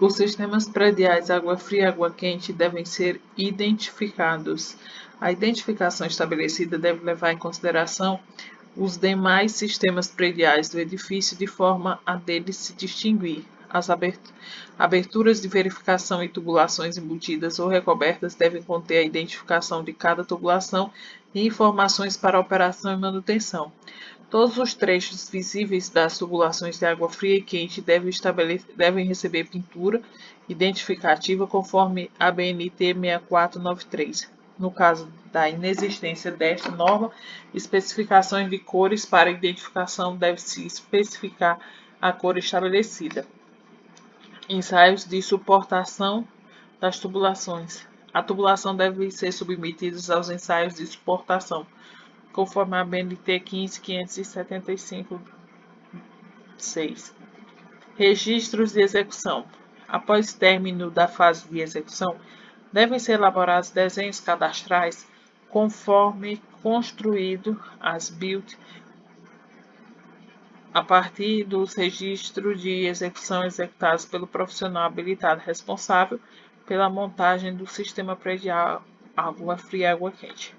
Os sistemas prediais água fria e água quente devem ser identificados. A identificação estabelecida deve levar em consideração os demais sistemas prediais do edifício de forma a deles se distinguir. As aberturas de verificação e tubulações embutidas ou recobertas devem conter a identificação de cada tubulação e informações para operação e manutenção. Todos os trechos visíveis das tubulações de água fria e quente devem receber pintura identificativa conforme a BNT 6493. No caso da inexistência desta norma, especificações de cores para identificação deve-se especificar a cor estabelecida. Ensaios de suportação das tubulações. A tubulação deve ser submetida aos ensaios de suportação, conforme a BNT 15575-6. Registros de execução. Após término da fase de execução, devem ser elaborados desenhos cadastrais conforme construído as build a partir dos registros de execução executados pelo profissional habilitado responsável pela montagem do sistema predial água fria e água quente.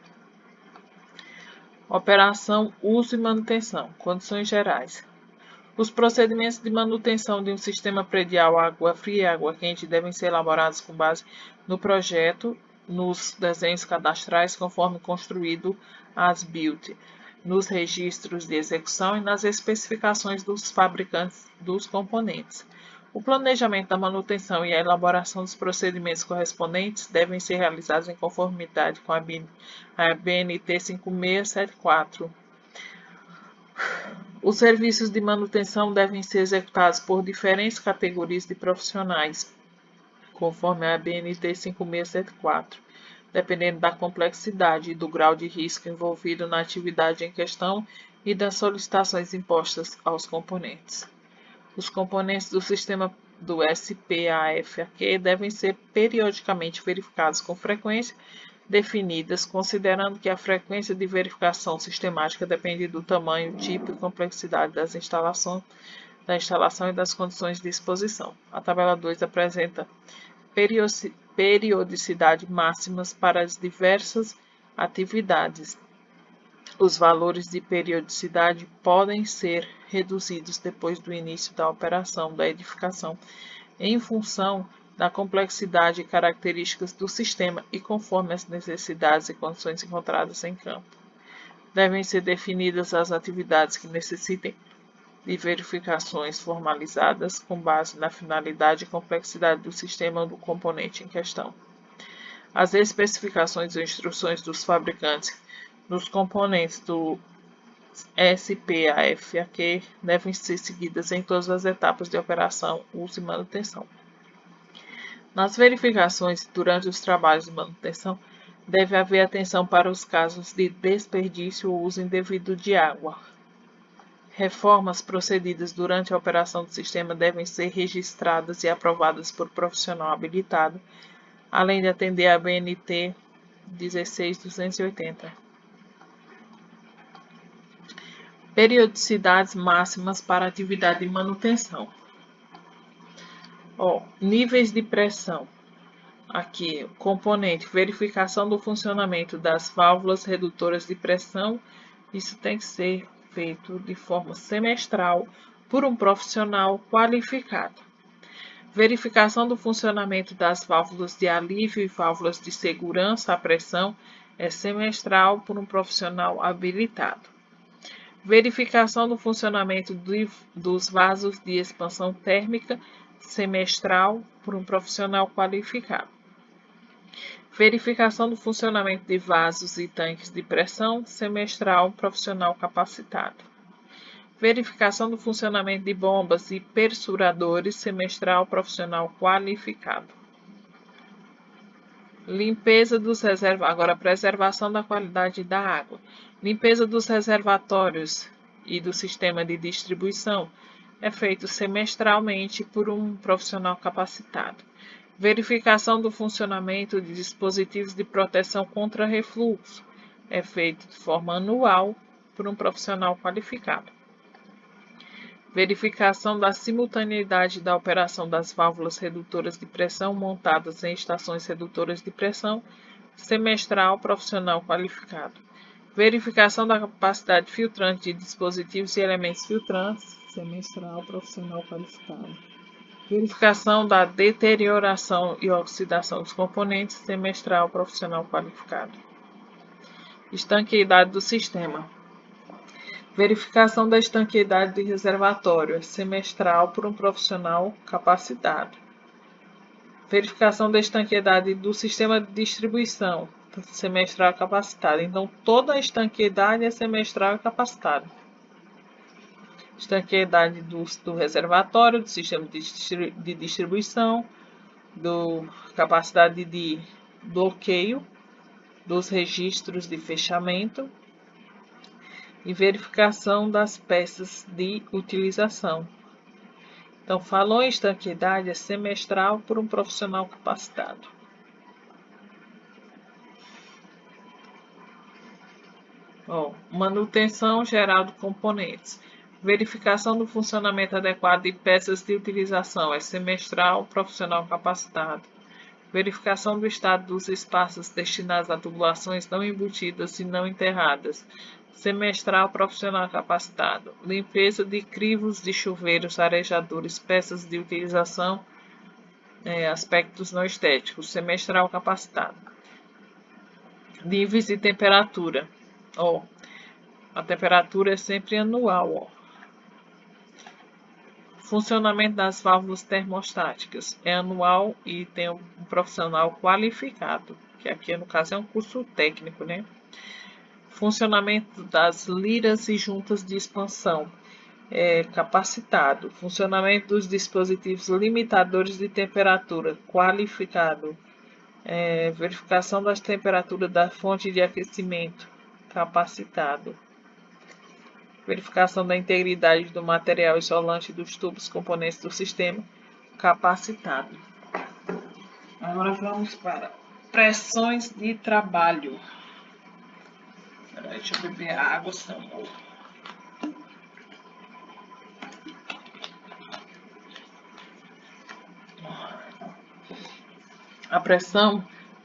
Operação, uso e manutenção. Condições gerais. Os procedimentos de manutenção de um sistema predial água fria e água quente devem ser elaborados com base no projeto, nos desenhos cadastrais conforme construído as build, nos registros de execução e nas especificações dos fabricantes dos componentes. O planejamento da manutenção e a elaboração dos procedimentos correspondentes devem ser realizados em conformidade com a BNT 5674. Os serviços de manutenção devem ser executados por diferentes categorias de profissionais, conforme a BNT 5674, dependendo da complexidade e do grau de risco envolvido na atividade em questão e das solicitações impostas aos componentes. Os componentes do sistema do SPAFAQ devem ser periodicamente verificados com frequência definidas, considerando que a frequência de verificação sistemática depende do tamanho, tipo e complexidade da instalação e das condições de exposição. A tabela 2 apresenta periodicidade máximas para as diversas atividades. Os valores de periodicidade podem ser reduzidos depois do início da operação da edificação, em função da complexidade e características do sistema e conforme as necessidades e condições encontradas em campo. Devem ser definidas as atividades que necessitem de verificações formalizadas com base na finalidade e complexidade do sistema ou do componente em questão. As especificações ou instruções dos fabricantes dos componentes do SPAFAQ devem ser seguidas em todas as etapas de operação, uso e manutenção. Nas verificações durante os trabalhos de manutenção, deve haver atenção para os casos de desperdício ou uso indevido de água. Reformas procedidas durante a operação do sistema devem ser registradas e aprovadas por profissional habilitado, além de atender a BNT 16280. Periodicidades máximas para atividade de manutenção. Níveis de pressão. Aqui, componente, verificação do funcionamento das válvulas redutoras de pressão. Isso tem que ser feito de forma semestral por um profissional qualificado. Verificação do funcionamento das válvulas de alívio e válvulas de segurança à pressão é semestral por um profissional habilitado. Verificação do funcionamento dos vasos de expansão térmica semestral por um profissional qualificado. Verificação do funcionamento de vasos e tanques de pressão semestral profissional capacitado. Verificação do funcionamento de bombas e persuradores semestral profissional qualificado. Limpeza dos reservatórios. Agora, preservação da qualidade da água. Limpeza dos reservatórios e do sistema de distribuição é feito semestralmente por um profissional capacitado. Verificação do funcionamento de dispositivos de proteção contra refluxo é feito de forma anual por um profissional qualificado. Verificação da simultaneidade da operação das válvulas redutoras de pressão montadas em estações redutoras de pressão, semestral profissional qualificado. Verificação da capacidade filtrante de dispositivos e elementos filtrantes, semestral profissional qualificado. Verificação da deterioração e oxidação dos componentes, semestral profissional qualificado. Estanqueidade do sistema. Verificação da estanqueidade de reservatório, semestral por um profissional capacitado. Verificação da estanqueidade do sistema de distribuição, semestral capacitado. Então, toda a estanqueidade é semestral e capacitado. Estanqueidade do reservatório, do sistema de distribuição, capacidade de bloqueio, dos registros de fechamento e verificação das peças de utilização. Então, falou em estanqueidade, é semestral por um profissional capacitado. Manutenção geral de componentes. Verificação do funcionamento adequado de peças de utilização, é semestral, profissional capacitado. Verificação do estado dos espaços destinados a tubulações não embutidas e não enterradas, semestral, profissional capacitado. Limpeza de crivos de chuveiros, arejadores, peças de utilização, aspectos não estéticos, semestral capacitado. Níveis de temperatura. A temperatura é sempre anual. Funcionamento das válvulas termostáticas é anual e tem um profissional qualificado, que aqui no caso é um curso técnico, né? Funcionamento das liras e juntas de expansão é capacitado. Funcionamento dos dispositivos limitadores de temperatura qualificado. Verificação das temperaturas da fonte de aquecimento capacitado. Verificação da integridade do material isolante dos tubos componentes do sistema capacitado. Agora vamos para pressões de trabalho. Deixa eu beber água, senão.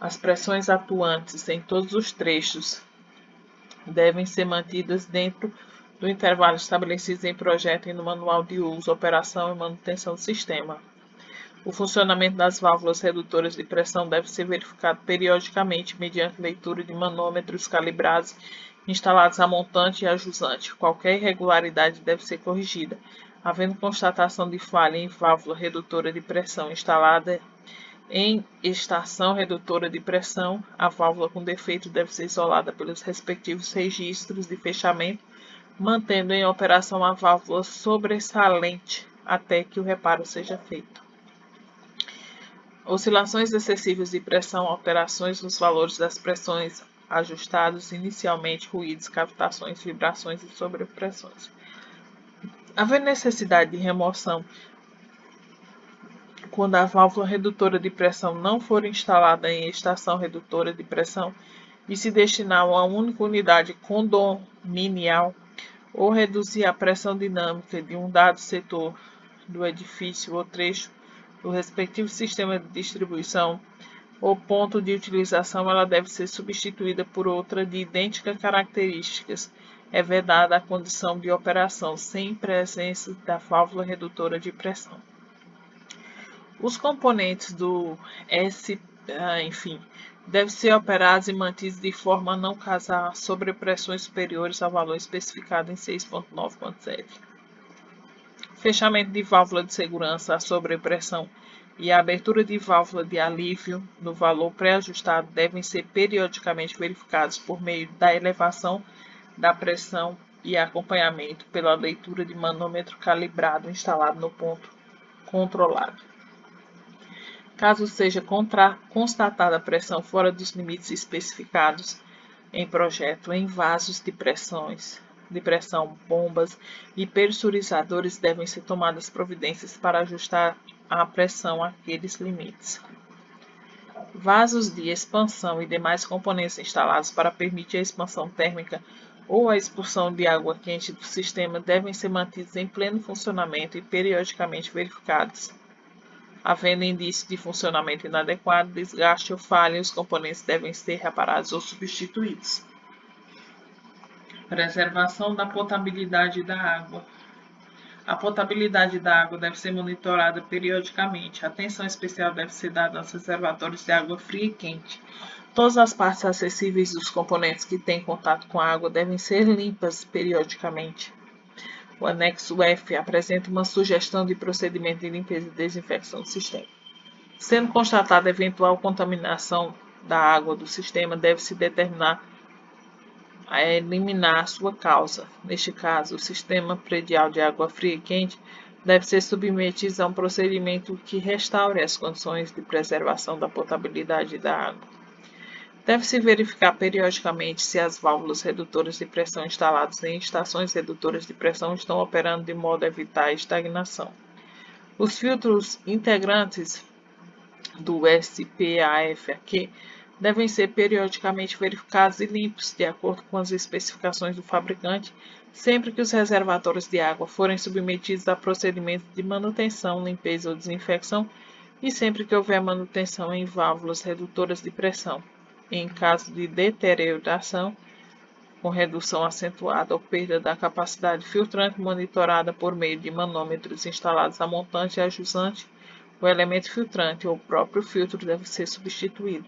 As pressões atuantes em todos os trechos devem ser mantidas dentro do intervalo estabelecido em projeto e no manual de uso, operação e manutenção do sistema. O funcionamento das válvulas redutoras de pressão deve ser verificado periodicamente mediante leitura de manômetros calibrados instalados a montante e a jusante. Qualquer irregularidade deve ser corrigida. Havendo constatação de falha em válvula redutora de pressão instalada em estação redutora de pressão, a válvula com defeito deve ser isolada pelos respectivos registros de fechamento, mantendo em operação a válvula sobressalente até que o reparo seja feito. Oscilações excessivas de pressão, alterações nos valores das pressões ajustados inicialmente, ruídos, cavitações, vibrações e sobrepressões. Havendo necessidade de remoção quando a válvula redutora de pressão não for instalada em estação redutora de pressão e se destinar a uma única unidade condominial, ou reduzir a pressão dinâmica de um dado setor do edifício ou trecho do respectivo sistema de distribuição ou ponto de utilização, ela deve ser substituída por outra de idênticas características. É vedada a condição de operação sem presença da válvula redutora de pressão. Os componentes do devem ser operados e mantidos de forma a não causar sobrepressões superiores ao valor especificado em 6.9.7. Fechamento de válvula de segurança à sobrepressão e a abertura de válvula de alívio no valor pré-ajustado devem ser periodicamente verificados por meio da elevação da pressão e acompanhamento pela leitura de manômetro calibrado instalado no ponto controlado. Caso seja constatada pressão fora dos limites especificados em projeto, em vasos de pressão, bombas e pressurizadores, devem ser tomadas providências para ajustar a pressão àqueles limites. Vasos de expansão e demais componentes instalados para permitir a expansão térmica ou a expulsão de água quente do sistema devem ser mantidos em pleno funcionamento e periodicamente verificados. Havendo indício de funcionamento inadequado, desgaste ou falha, os componentes devem ser reparados ou substituídos. Preservação da potabilidade da água. A potabilidade da água deve ser monitorada periodicamente. Atenção especial deve ser dada aos reservatórios de água fria e quente. Todas as partes acessíveis dos componentes que têm contato com a água devem ser limpas periodicamente. O anexo F apresenta uma sugestão de procedimento de limpeza e desinfecção do sistema. Sendo constatada eventual contaminação da água do sistema, deve-se determinar a eliminar a sua causa. Neste caso, o sistema predial de água fria e quente deve ser submetido a um procedimento que restaure as condições de preservação da potabilidade da água. Deve-se verificar periodicamente se as válvulas redutoras de pressão instaladas em estações redutoras de pressão estão operando de modo a evitar a estagnação. Os filtros integrantes do SPAFAQ devem ser periodicamente verificados e limpos, de acordo com as especificações do fabricante, sempre que os reservatórios de água forem submetidos a procedimento de manutenção, limpeza ou desinfecção e sempre que houver manutenção em válvulas redutoras de pressão. Em caso de deterioração, com redução acentuada ou perda da capacidade filtrante monitorada por meio de manômetros instalados a montante e a jusante, o elemento filtrante ou o próprio filtro deve ser substituído.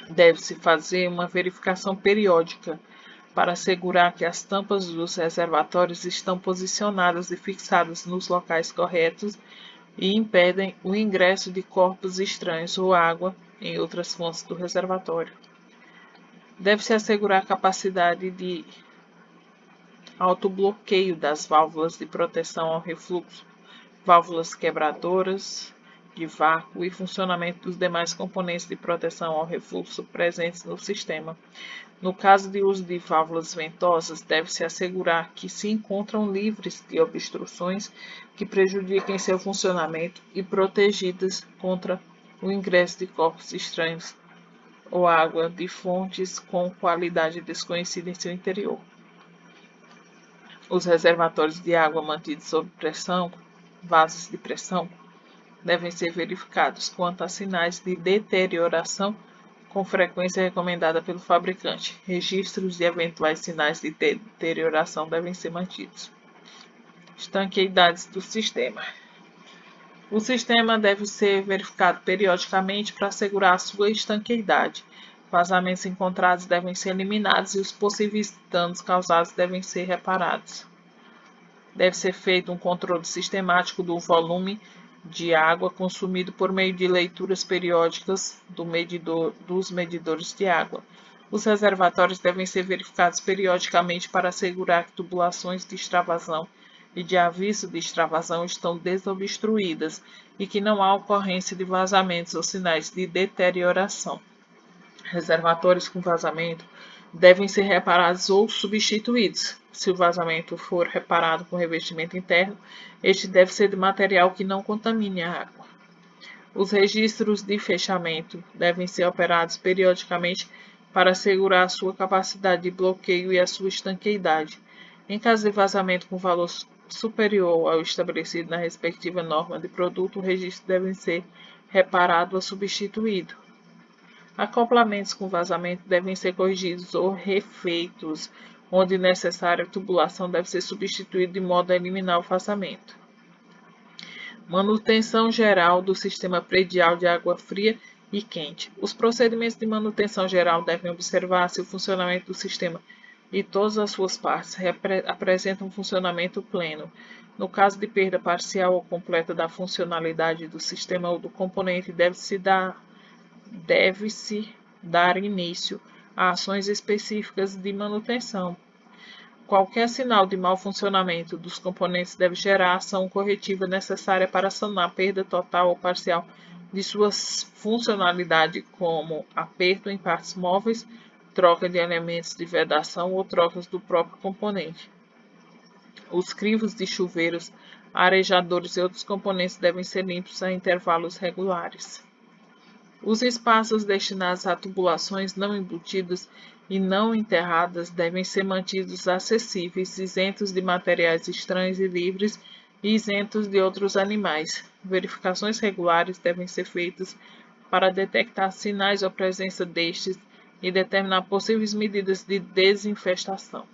Deve-se fazer uma verificação periódica para assegurar que as tampas dos reservatórios estão posicionadas e fixadas nos locais corretos e impedem o ingresso de corpos estranhos ou água em outras fontes do reservatório. Deve-se assegurar a capacidade de autobloqueio das válvulas de proteção ao refluxo, válvulas quebradoras de vácuo e funcionamento dos demais componentes de proteção ao refluxo presentes no sistema. No caso de uso de válvulas ventosas, deve-se assegurar que se encontram livres de obstruções que prejudiquem seu funcionamento e protegidas contra o ingresso de corpos estranhos ou água de fontes com qualidade desconhecida em seu interior. Os reservatórios de água mantidos sob pressão, vasos de pressão, devem ser verificados quanto a sinais de deterioração com frequência recomendada pelo fabricante. Registros de eventuais sinais de deterioração devem ser mantidos. Estanqueidades do sistema. O sistema deve ser verificado periodicamente para assegurar a sua estanqueidade. Vazamentos encontrados devem ser eliminados e os possíveis danos causados devem ser reparados. Deve ser feito um controle sistemático do volume de água consumido por meio de leituras periódicas dos medidores de água. Os reservatórios devem ser verificados periodicamente para assegurar que tubulações de extravasão e de aviso de extravasão estão desobstruídas e que não há ocorrência de vazamentos ou sinais de deterioração. Reservatórios com vazamento devem ser reparados ou substituídos. Se o vazamento for reparado com revestimento interno, este deve ser de material que não contamine a água. Os registros de fechamento devem ser operados periodicamente para assegurar a sua capacidade de bloqueio e a sua estanqueidade. Em caso de vazamento com valor superior ao estabelecido na respectiva norma de produto, o registro deve ser reparado ou substituído. Acoplamentos com vazamento devem ser corrigidos ou refeitos, onde necessário a tubulação deve ser substituída de modo a eliminar o vazamento. Manutenção geral do sistema predial de água fria e quente. Os procedimentos de manutenção geral devem observar se o funcionamento do sistema e todas as suas partes apresentam um funcionamento pleno. No caso de perda parcial ou completa da funcionalidade do sistema ou do componente, deve-se dar início a ações específicas de manutenção. Qualquer sinal de mau funcionamento dos componentes deve gerar a ação corretiva necessária para sanar a perda total ou parcial de sua funcionalidade, como aperto em partes móveis, troca de elementos de vedação ou trocas do próprio componente. Os crivos de chuveiros, arejadores e outros componentes devem ser limpos a intervalos regulares. Os espaços destinados a tubulações não embutidas e não enterradas devem ser mantidos acessíveis, isentos de materiais estranhos e livres e isentos de outros animais. Verificações regulares devem ser feitas para detectar sinais ou presença destes e determinar possíveis medidas de desinfestação.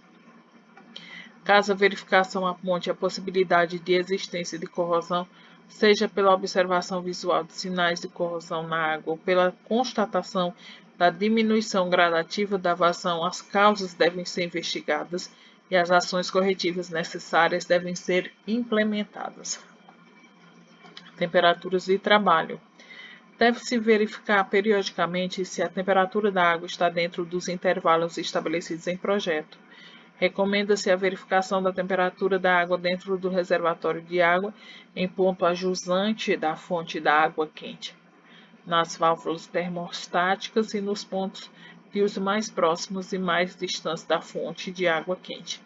Caso a verificação aponte a possibilidade de existência de corrosão, seja pela observação visual de sinais de corrosão na água ou pela constatação da diminuição gradativa da vazão, as causas devem ser investigadas e as ações corretivas necessárias devem ser implementadas. Temperaturas de trabalho. Deve-se verificar periodicamente se a temperatura da água está dentro dos intervalos estabelecidos em projeto. Recomenda-se a verificação da temperatura da água dentro do reservatório de água em ponto ajusante da fonte da água quente, nas válvulas termostáticas e nos pontos de uso mais próximos e mais distantes da fonte de água quente.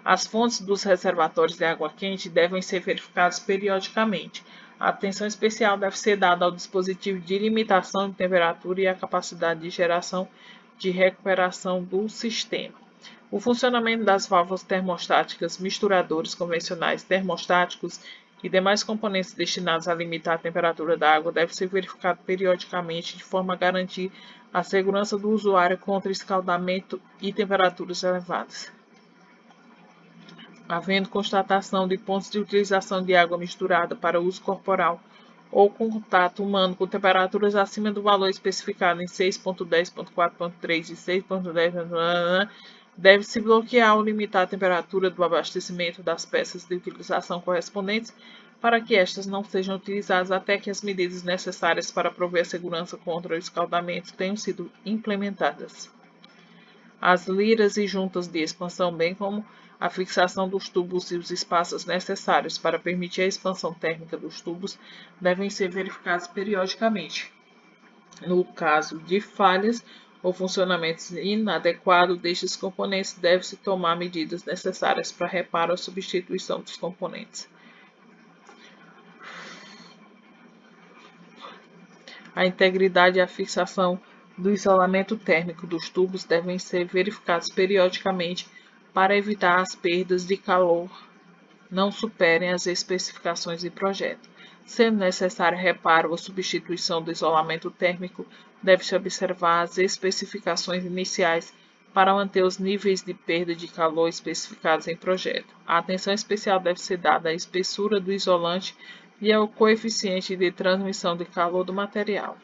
As fontes dos reservatórios de água quente devem ser verificadas periodicamente. A atenção especial deve ser dada ao dispositivo de limitação de temperatura e à capacidade de geração de recuperação do sistema. O funcionamento das válvulas termostáticas, misturadores convencionais termostáticos e demais componentes destinados a limitar a temperatura da água deve ser verificado periodicamente de forma a garantir a segurança do usuário contra escaldamento e temperaturas elevadas. Havendo constatação de pontos de utilização de água misturada para uso corporal ou contato humano com temperaturas acima do valor especificado em 6.10.4.3 e 6.10, deve-se bloquear ou limitar a temperatura do abastecimento das peças de utilização correspondentes para que estas não sejam utilizadas até que as medidas necessárias para prover a segurança contra o escaldamento tenham sido implementadas. As liras e juntas de expansão, bem como a fixação dos tubos e os espaços necessários para permitir a expansão térmica dos tubos devem ser verificados periodicamente. No caso de falhas ou funcionamento inadequado destes componentes, deve-se tomar medidas necessárias para reparo ou substituição dos componentes. A integridade e a fixação do isolamento térmico dos tubos devem ser verificados periodicamente para evitar as perdas de calor não superem as especificações de projeto. Sendo necessário reparo ou substituição do isolamento térmico, deve-se observar as especificações iniciais para manter os níveis de perda de calor especificados em projeto. A atenção especial deve ser dada à espessura do isolante e ao coeficiente de transmissão de calor do material.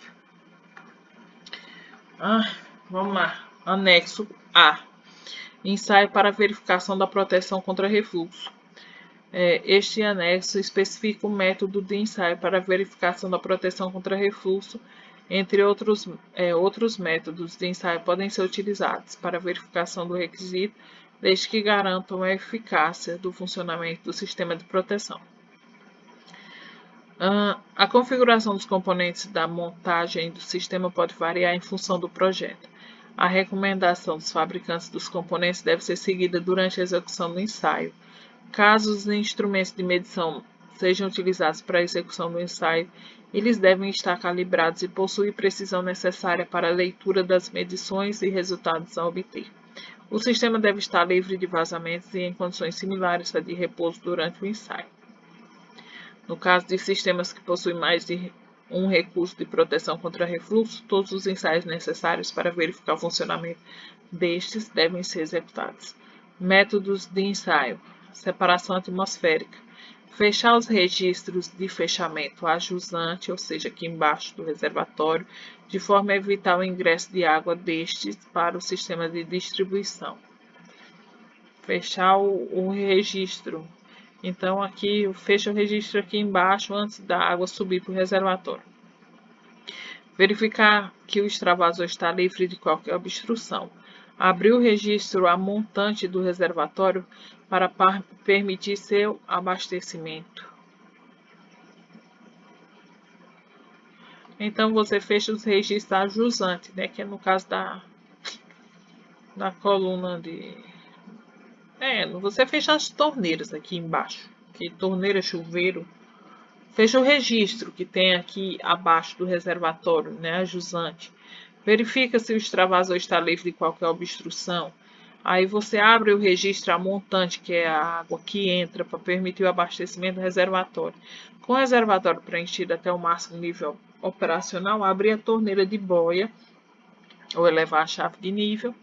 Vamos lá. Anexo A. Ensaio para verificação da proteção contra refluxo. Este anexo especifica o método de ensaio para verificação da proteção contra refluxo. Entre outros métodos de ensaio podem ser utilizados para verificação do requisito, desde que garantam a eficácia do funcionamento do sistema de proteção. A configuração dos componentes da montagem do sistema pode variar em função do projeto. A recomendação dos fabricantes dos componentes deve ser seguida durante a execução do ensaio. Caso os instrumentos de medição sejam utilizados para a execução do ensaio, eles devem estar calibrados e possuir precisão necessária para a leitura das medições e resultados a obter. O sistema deve estar livre de vazamentos e em condições similares à de repouso durante o ensaio. No caso de sistemas que possuem mais de um recurso de proteção contra refluxo, todos os ensaios necessários para verificar o funcionamento destes devem ser executados. Métodos de ensaio: separação atmosférica. Fechar os registros de fechamento ajusante, ou seja, aqui embaixo do reservatório, de forma a evitar o ingresso de água destes para o sistema de distribuição. Fechar o registro. Então, aqui, fecha o registro aqui embaixo antes da água subir para o reservatório. Verificar que o extravasor está livre de qualquer obstrução. Abrir o registro a montante do reservatório para permitir seu abastecimento. Então, você fecha os registros a jusante, né, que é no caso da coluna de... você fecha as torneiras aqui embaixo, que torneira, chuveiro, Veja o registro que tem aqui abaixo do reservatório, né, a jusante. Verifica se o extravasor está livre de qualquer obstrução. Aí você abre o registro a montante, que é a água que entra para permitir o abastecimento do reservatório. Com o reservatório preenchido até o máximo nível operacional, abre a torneira de boia ou elevar a chave de nível,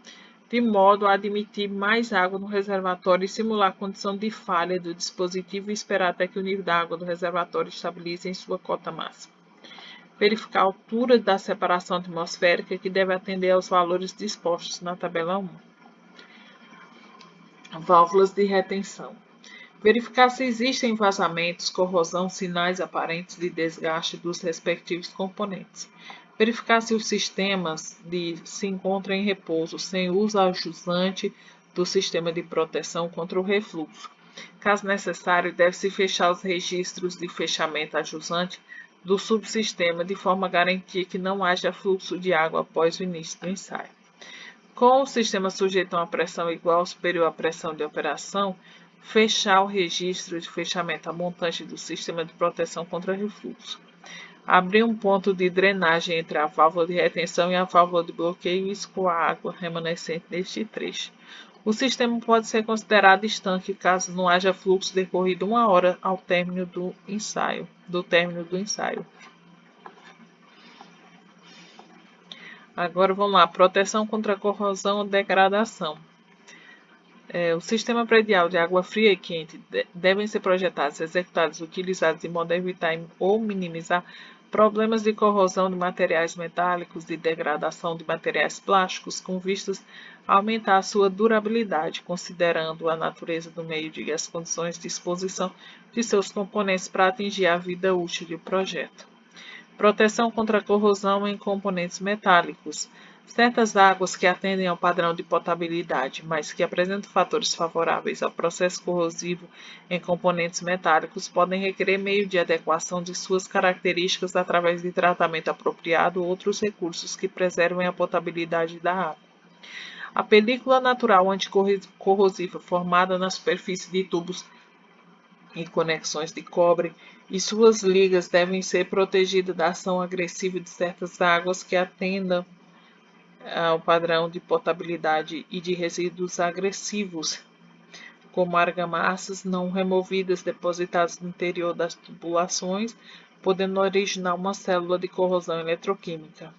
de modo a admitir mais água no reservatório e simular a condição de falha do dispositivo e esperar até que o nível da água do reservatório estabilize em sua cota máxima. Verificar a altura da separação atmosférica, que deve atender aos valores dispostos na tabela 1. Válvulas de retenção. Verificar se existem vazamentos, corrosão, sinais aparentes de desgaste dos respectivos componentes. Verificar se os sistemas se encontram em repouso, sem uso ajusante do sistema de proteção contra o refluxo. Caso necessário, deve-se fechar os registros de fechamento ajusante do subsistema de forma a garantir que não haja fluxo de água após o início do ensaio. Com o sistema sujeito a uma pressão igual ou superior à pressão de operação, fechar o registro de fechamento a montante do sistema de proteção contra refluxo. Abrir um ponto de drenagem entre a válvula de retenção e a válvula de bloqueio e escoar a água remanescente neste trecho. O sistema pode ser considerado estanque caso não haja fluxo decorrido 1 hora ao término do ensaio. Agora vamos lá, proteção contra corrosão ou degradação. O sistema predial de água fria e quente devem ser projetados, executados e utilizados de modo a evitar ou minimizar problemas de corrosão de materiais metálicos, de degradação de materiais plásticos, com vistas a aumentar a sua durabilidade, considerando a natureza do meio e as condições de exposição de seus componentes para atingir a vida útil do projeto. Proteção contra a corrosão em componentes metálicos. Certas águas que atendem ao padrão de potabilidade, mas que apresentam fatores favoráveis ao processo corrosivo em componentes metálicos, podem requerer meio de adequação de suas características através de tratamento apropriado ou outros recursos que preservem a potabilidade da água. A película natural anticorrosiva formada na superfície de tubos e conexões de cobre e suas ligas devem ser protegidas da ação agressiva de certas águas que atendam ao padrão de potabilidade e de resíduos agressivos, como argamassas não removidas depositadas no interior das tubulações, podendo originar uma célula de corrosão eletroquímica.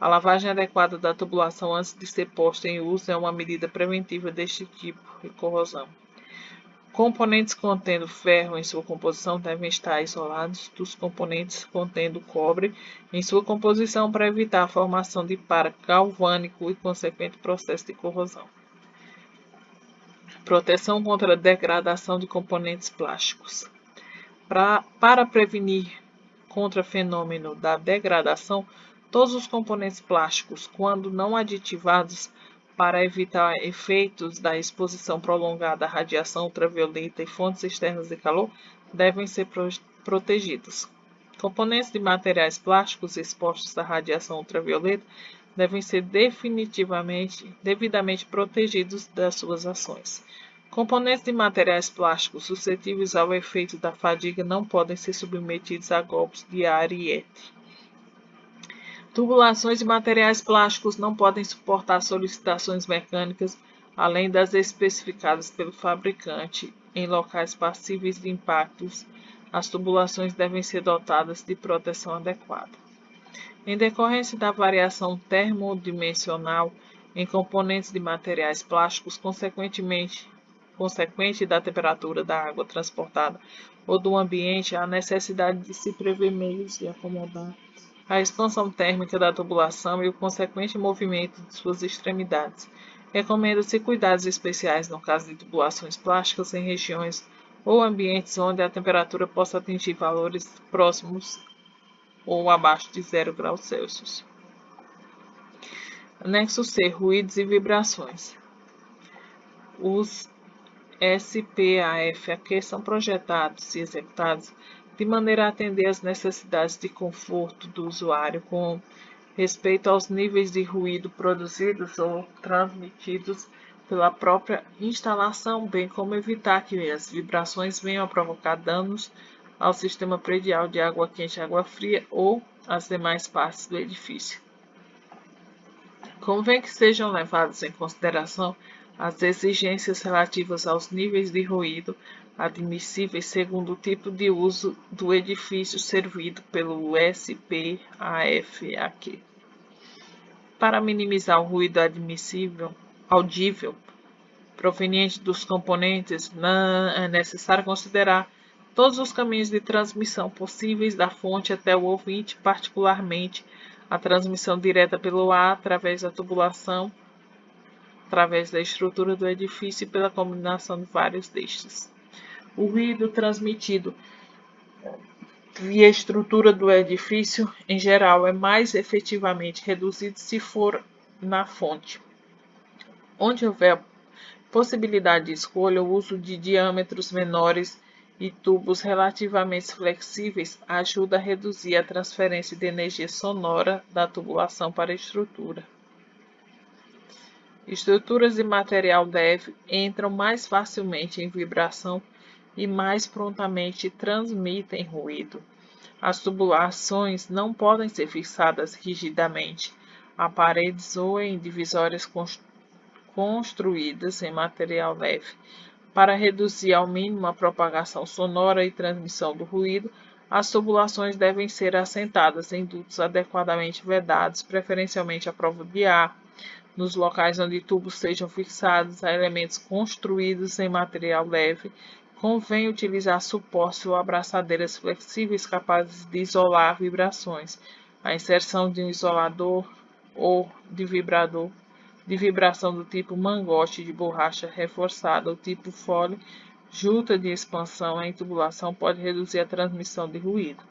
A lavagem adequada da tubulação antes de ser posta em uso é uma medida preventiva deste tipo de corrosão. Componentes contendo ferro em sua composição devem estar isolados dos componentes contendo cobre em sua composição para evitar a formação de par galvânico e consequente processo de corrosão. Proteção contra a degradação de componentes plásticos. Para prevenir contra o fenômeno da degradação, todos os componentes plásticos, quando não aditivados, para evitar efeitos da exposição prolongada à radiação ultravioleta e fontes externas de calor, devem ser protegidos. Componentes de materiais plásticos expostos à radiação ultravioleta devem ser devidamente protegidos das suas ações. Componentes de materiais plásticos suscetíveis ao efeito da fadiga não podem ser submetidos a golpes de ariete. Tubulações de materiais plásticos não podem suportar solicitações mecânicas além das especificadas pelo fabricante em locais passíveis de impactos. As tubulações devem ser dotadas de proteção adequada. Em decorrência da variação termodimensional em componentes de materiais plásticos, consequente da temperatura da água transportada ou do ambiente, há necessidade de se prever meios de acomodar a expansão térmica da tubulação e o consequente movimento de suas extremidades. Recomenda-se cuidados especiais no caso de tubulações plásticas em regiões ou ambientes onde a temperatura possa atingir valores próximos ou abaixo de 0 graus Celsius. Anexo C. Ruídos e vibrações. Os SPAFAQ são projetados e executados de maneira a atender às necessidades de conforto do usuário com respeito aos níveis de ruído produzidos ou transmitidos pela própria instalação, bem como evitar que as vibrações venham a provocar danos ao sistema predial de água quente e água fria ou às demais partes do edifício. Convém que sejam levadas em consideração as exigências relativas aos níveis de ruído admissíveis segundo o tipo de uso do edifício servido pelo SPAFAQ. Para minimizar o ruído audível proveniente dos componentes, é necessário considerar todos os caminhos de transmissão possíveis da fonte até o ouvinte, particularmente a transmissão direta pelo ar através da tubulação, através da estrutura do edifício e pela combinação de vários destes. O ruído transmitido via estrutura do edifício, em geral, é mais efetivamente reduzido se for na fonte. Onde houver possibilidade de escolha, o uso de diâmetros menores e tubos relativamente flexíveis ajuda a reduzir a transferência de energia sonora da tubulação para a estrutura. Estruturas de material leve entram mais facilmente em vibração e mais prontamente transmitem ruído. As tubulações não podem ser fixadas rigidamente a paredes ou em divisórias construídas em material leve. Para reduzir ao mínimo a propagação sonora e transmissão do ruído, as tubulações devem ser assentadas em dutos adequadamente vedados, preferencialmente à prova de ar, nos locais onde tubos sejam fixados a elementos construídos em material leve. Convém utilizar suportes ou abraçadeiras flexíveis capazes de isolar vibrações. A inserção de um isolador ou de vibrador de vibração do tipo mangote de borracha reforçada ou tipo fole, junta de expansão em tubulação pode reduzir a transmissão de ruído.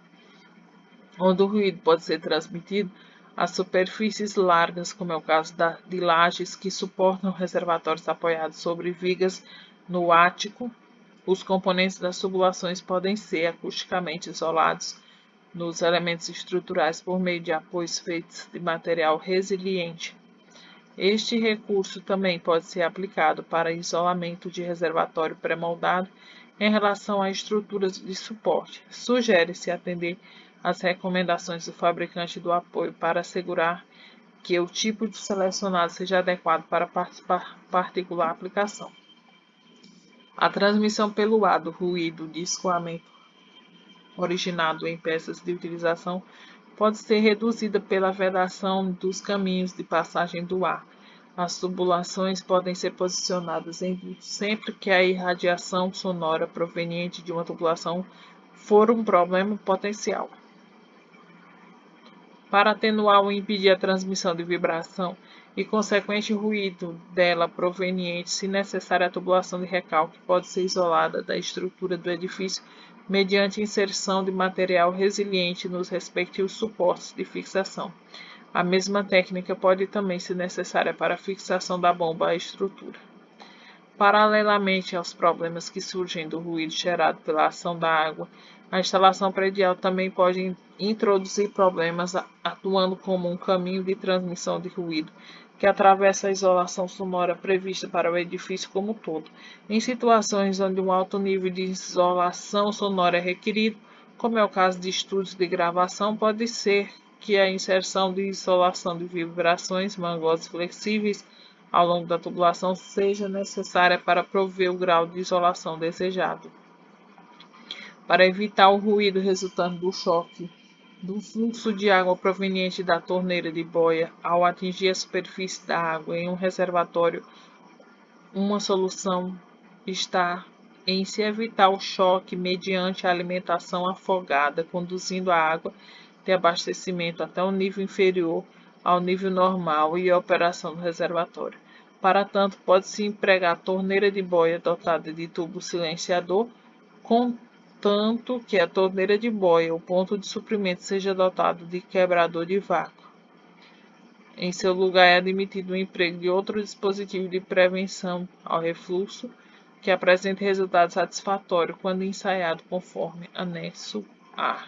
Onde o ruído pode ser transmitido, as superfícies largas, como é o caso de lajes que suportam reservatórios apoiados sobre vigas no ático, os componentes das tubulações podem ser acusticamente isolados nos elementos estruturais por meio de apoios feitos de material resiliente. Este recurso também pode ser aplicado para isolamento de reservatório pré-moldado em relação a estruturas de suporte. Sugere-se atender às recomendações do fabricante do apoio para assegurar que o tipo de selecionado seja adequado para particular aplicação. A transmissão pelo ar do ruído de escoamento originado em peças de utilização pode ser reduzida pela vedação dos caminhos de passagem do ar. As tubulações podem ser posicionadas em dutos sempre que a irradiação sonora proveniente de uma tubulação for um problema potencial. Para atenuar ou impedir a transmissão de vibração e consequente ruído dela proveniente, se necessário, a tubulação de recalque pode ser isolada da estrutura do edifício mediante inserção de material resiliente nos respectivos suportes de fixação. A mesma técnica pode também ser necessária para a fixação da bomba à estrutura. Paralelamente aos problemas que surgem do ruído gerado pela ação da água, a instalação predial também pode introduzir problemas atuando como um caminho de transmissão de ruído que atravessa a isolação sonora prevista para o edifício como um todo. Em situações onde um alto nível de isolação sonora é requerido, como é o caso de estúdios de gravação, pode ser que a inserção de isolação de vibrações mangotes flexíveis ao longo da tubulação seja necessária para prover o grau de isolação desejado. Para evitar o ruído resultante do choque do fluxo de água proveniente da torneira de boia ao atingir a superfície da água em um reservatório, uma solução está em se evitar o choque mediante a alimentação afogada, conduzindo a água de abastecimento até um nível inferior ao nível normal e a operação do reservatório. Para tanto, pode-se empregar torneira de boia dotada de tubo silenciador, contanto que a torneira de boia, o ponto de suprimento, seja dotado de quebrador de vácuo. Em seu lugar, é admitido o emprego de outro dispositivo de prevenção ao refluxo que apresente resultado satisfatório quando ensaiado conforme anexo A.